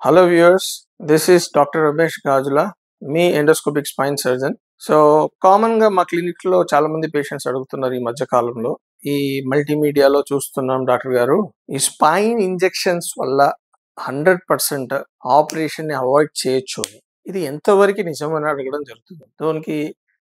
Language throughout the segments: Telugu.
Hello viewers, this is Dr. Ramesh Gajula, me endoscopic spine surgeon. So common గా మా క్లినిక్ లో చాలా మంది పేషెంట్స్ అడుగుతున్నారు ఈ మధ్య కాలంలో. ఈ మల్టీమీడియాలో చూస్తున్నాం డాక్టర్ గారు, ఈ స్పైన్ ఇంజెక్షన్స్ వల్ల 100% ఆపరేషన్ ని అవాయిడ్ చేయొచ్చు అని. ఇది ఎంతవరకు నిజమని అడగడం జరుగుతుంది. దానికి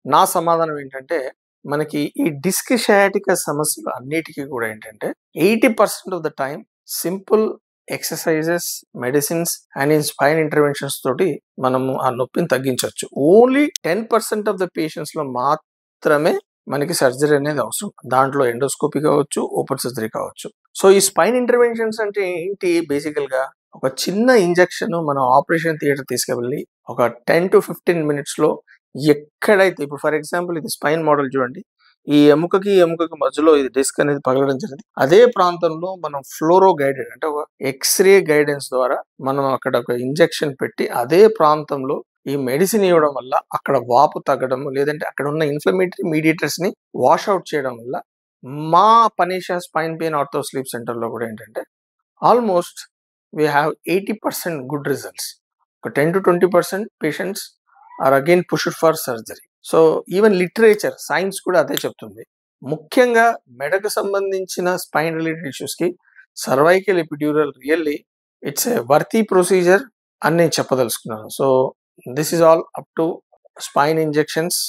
నా సమాధానం ఏంటంటే, మనకి ఈ డిస్క్ షయాటికా సమస్యలు అన్నిటికీ కూడా ఏంటంటే 80% of the time simple exercises, medicines and in spine interventions తోటి మనము ఆ నొప్పిని తగ్గించవచ్చు. ఓన్లీ 10% ఆఫ్ ద పేషెంట్స్ లో మాత్రమే మనకి సర్జరీ అనేది అవసరం. దాంట్లో ఎండోస్కోపీ కావచ్చు, ఓపెన్ సర్జరీ కావచ్చు. సో ఈ స్పైన్ ఇంటర్వెన్షన్స్ అంటే ఏంటి? బేసికల్ గా ఒక చిన్న ఇంజెక్షన్ మనం ఆపరేషన్ థియేటర్ తీసుకెళ్ళి ఒక 10 to 15 minutes లో ఎక్కడైతే, ఇప్పుడు ఫర్ ఎగ్జాంపుల్ ఇది స్పైన్ మోడల్ చూడండి, ఈ ఎముకకి మధ్యలో ఇది డిస్క్ అనేది పగలడం జరిగింది. అదే ప్రాంతంలో మనం ఫ్లోరో గైడెడ్ అంటే ఒక ఎక్స్రే గైడెన్స్ ద్వారా మనం అక్కడ ఒక ఇంజెక్షన్ పెట్టి అదే ప్రాంతంలో ఈ మెడిసిన్ ఇవ్వడం వల్ల అక్కడ వాపు తగ్గడం, లేదంటే అక్కడ ఉన్న ఇన్ఫ్లమేటరీ మీడియేటర్స్ ని వాష్ అవుట్ చేయడం వల్ల మా Panisha spine pain ortho sleep centre లో కూడా ఏంటంటే almost we have 80% good results. ఒక 10 to 20% patients are again pushed for surgery. So even literature, science కూడా అదే చెప్తుంది. ముఖ్యంగా మెడకు సంబంధించిన స్పైన్ రిలేటెడ్ ఇష్యూస్ కి cervical epidural really it's a worthy procedure అని నేను చెప్పదలుచుకున్నాను. So this is all up to spine injections.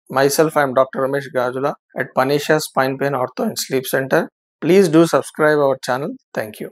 Myself, I am Dr. Ramesh Gajula at Panisha Spine Pain Ortho and Sleep Center. Please do subscribe our channel. Thank you.